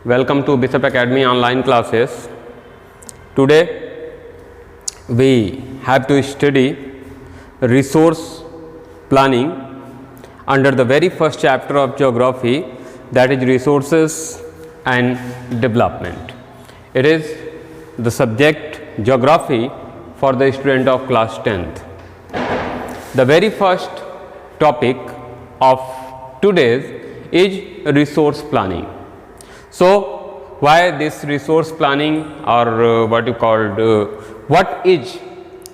Welcome to Bishop Academy online classes. Today we have to study resource planning under the very first chapter of geography, that is resources and development. It is the subject geography for the student of class 10th. The very first topic of today's is resource planning. So, why this resource planning, or what is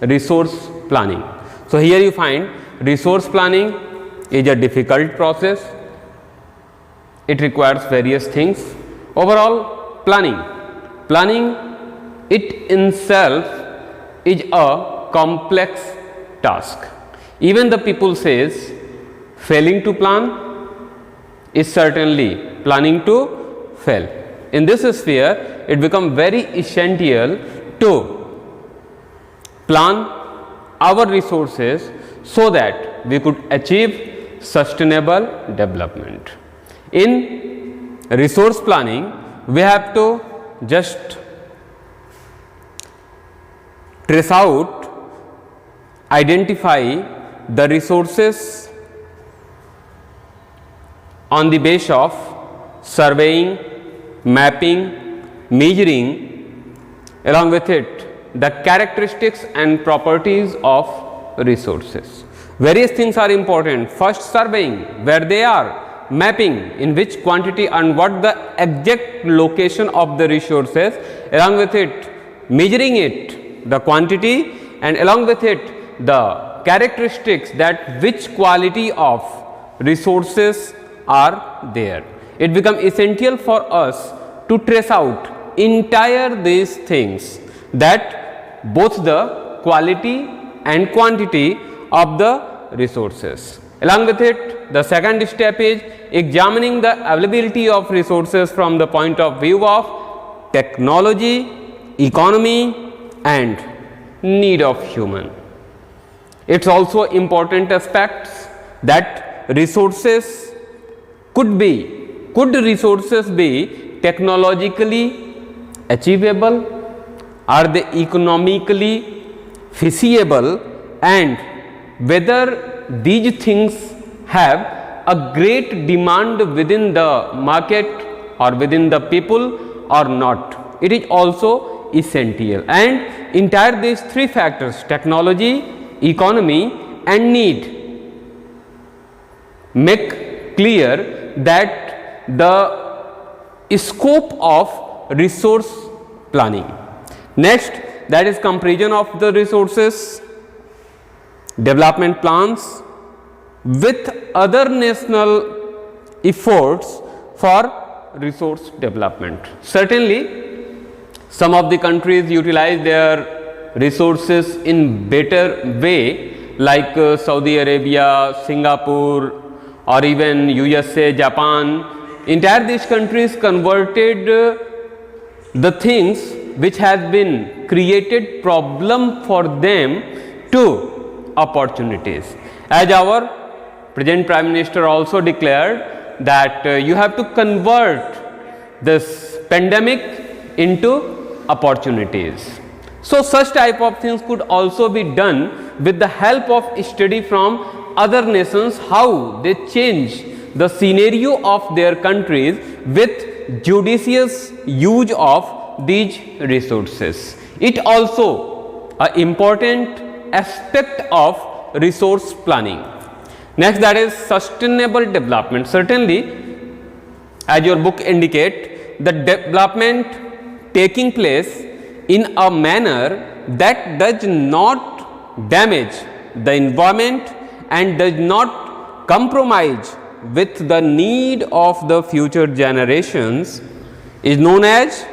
resource planning? So, here you find resource planning is a difficult process. It requires various things. Overall, planning it itself is a complex task. Even the people says failing to plan is certainly planning to fail. In this sphere, it becomes very essential to plan our resources so that we could achieve sustainable development. In resource planning, we have to just trace out, identify the resources on the basis of surveying, mapping, measuring, along with it the characteristics and properties of resources. Various things are important. First, surveying, where they are, mapping, in which quantity and what the exact location of the resources, along with it measuring it, the quantity, and along with it the characteristics, that which quality of resources are there. It becomes essential for us to trace out entire these things, that both the quality and quantity of the resources. Along with it, the second step is examining the availability of resources from the point of view of technology, economy, and need of human. It's also important aspects that resources could resources be technologically achievable, are they economically feasible, and whether these things have a great demand within the market or within the people or not. It is also essential, and entire these three factors, technology, economy, and need, make clear that the scope of resource planning. Next, that is comparison of the resources, development plans with other national efforts for resource development. Certainly, some of the countries utilize their resources in better way, like Saudi Arabia, Singapore, or even USA, Japan. Entire these countries converted the things which has been created problem for them to opportunities. As our present Prime Minister also declared that you have to convert this pandemic into opportunities. So, such type of things could also be done with the help of study from other nations, how they change the scenario of their countries with judicious use of these resources. It also an important aspect of resource planning. Next, that is sustainable development. Certainly, as your book indicate, the development taking place in a manner that does not damage the environment and does not compromise with the need of the future generations is known as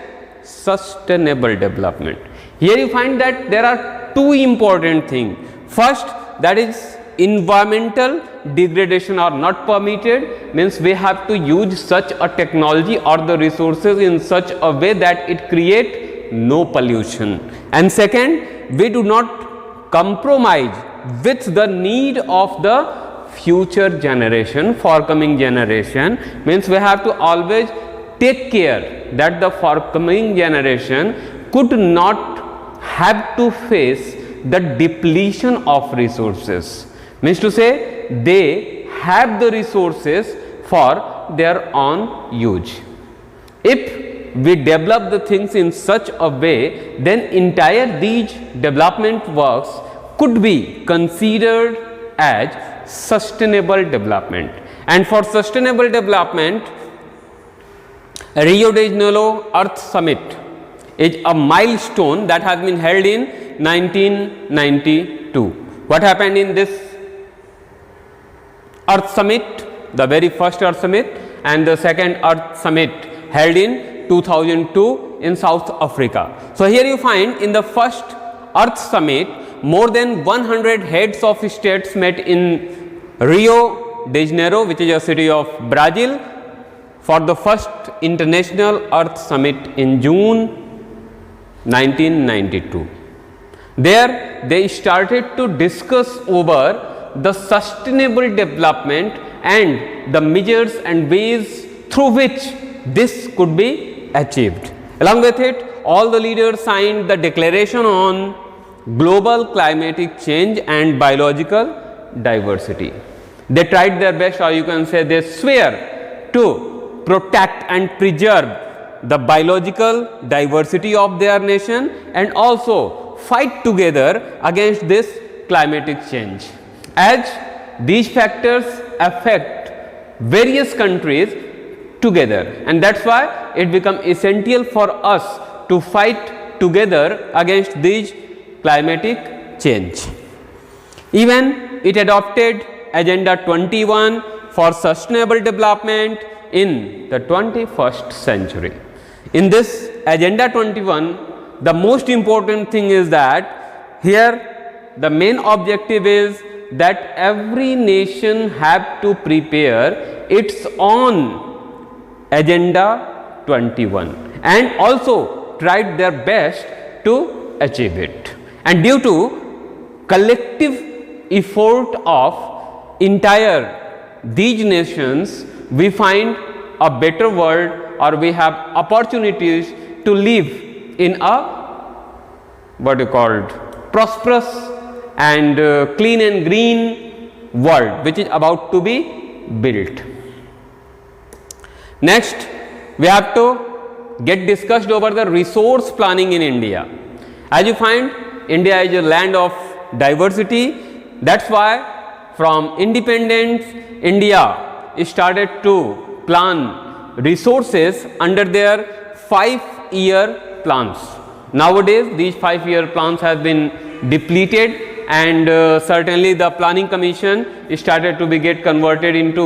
sustainable development. Here you find that there are two important things. First, that is environmental degradation are not permitted, means we have to use such a technology or the resources in such a way that it create no pollution. And second, we do not compromise with the need of the future generation, for coming generation, means we have to always take care that the forthcoming generation could not have to face the depletion of resources. Means to say, they have the resources for their own use. If we develop the things in such a way, then entire these development works could be considered as sustainable development. And for sustainable development, Rio de Janeiro Earth Summit is a milestone that has been held in 1992. What happened in this Earth Summit? The very first Earth Summit and the second Earth Summit held in 2002 in South Africa. So here you find in the first Earth Summit, more than 100 heads of states met in Rio de Janeiro, which is a city of Brazil, for the first International Earth Summit in June 1992. There they started to discuss over the sustainable development and the measures and ways through which this could be achieved. Along with it, all the leaders signed the Declaration on Global Climatic Change and Biological Diversity. They tried their best, or you can say they swear to protect and preserve the biological diversity of their nation and also fight together against this climatic change, as these factors affect various countries together, and that's why it becomes essential for us to fight together against these climatic change. Even it adopted Agenda 21 for sustainable development in the 21st century. In this Agenda 21, the most important thing is that here the main objective is that every nation have to prepare its own Agenda 21 and also tried their best to achieve it. And due to collective effort of entire these nations, we find a better world, or we have opportunities to live in a prosperous and clean and green world which is about to be built. Next, we have to get discussed over the resource planning in India. As you find, India is a land of diversity. That's why from independence, India started to plan resources under their 5-year plans. Nowadays, these 5-year plans have been depleted, and certainly the planning commission started to be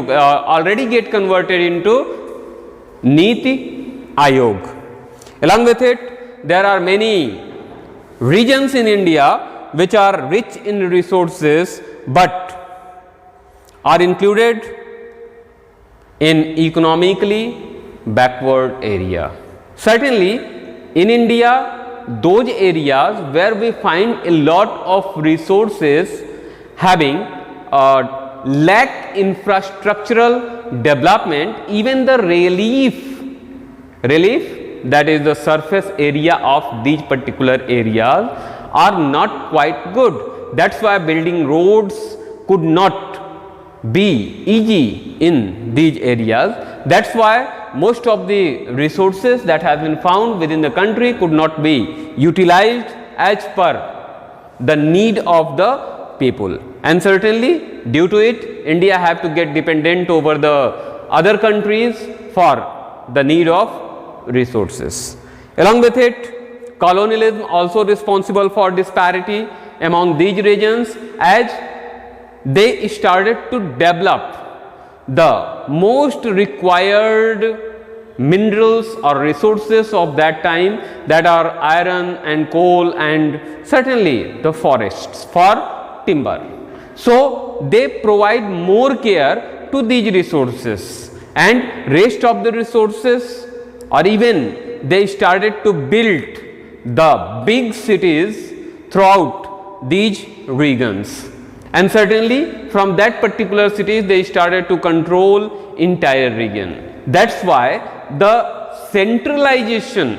already get converted into Niti Aayog. Along with it, there are many regions in India which are rich in resources but are included in economically backward area. Certainly in India, those areas where we find a lot of resources having lack infrastructural development, even the relief, that is the surface area of these particular areas, are not quite good. That's why building roads could not be easy in these areas. That's why most of the resources that have been found within the country could not be utilized as per the need of the people, and certainly due to it, India have to get dependent over the other countries for the need of resources. Along with it, colonialism also responsible for disparity among these regions, as they started to develop the most required minerals or resources of that time, that are iron and coal and certainly the forests for timber. So they provide more care to these resources, and rest of the resources, or even they started to build the big cities throughout these regions. And certainly from that particular cities they started to control entire region. That's why the centralization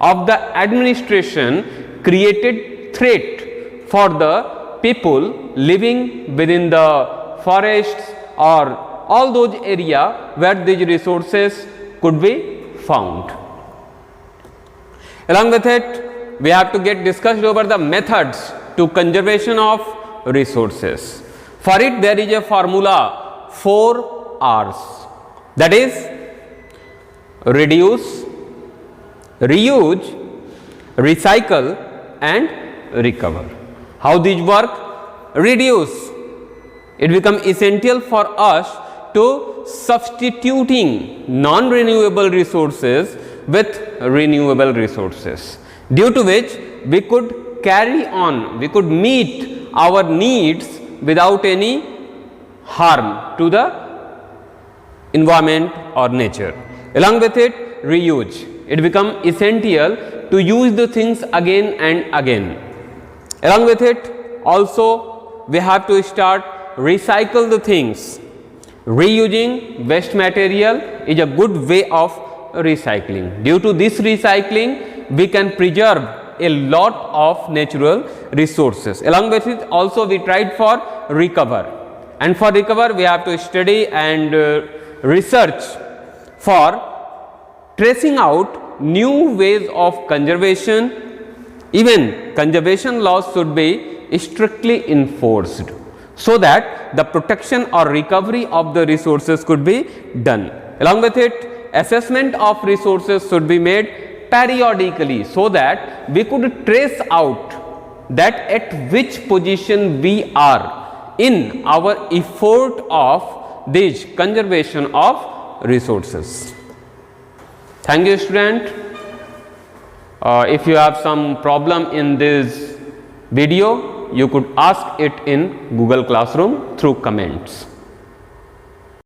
of the administration created threat for the people living within the forests or all those area where these resources could be found. Along with it, we have to get discussed over the methods to conservation of resources. For it, there is a formula 4 R's, that is reduce, reuse, recycle and recover. How these work? Reduce. It becomes essential for us to substituting non-renewable resources with renewable resources, due to which we could carry on, we could meet our needs without any harm to the environment or nature. Along with it, reuse. It becomes essential to use the things again and again. Along with it, also we have to start recycle the things. Reusing waste material is a good way of recycling. Due to this recycling, we can preserve a lot of natural resources. Along with it, also we tried for recover, and for recover we have to study and research for tracing out new ways of conservation. Even conservation laws should be strictly enforced, so that the protection or recovery of the resources could be done. Along with it, assessment of resources should be made periodically, so that we could trace out that at which position we are in our effort of this conservation of resources. Thank you, student. If you have some problem in this video, you could ask it in Google Classroom through comments.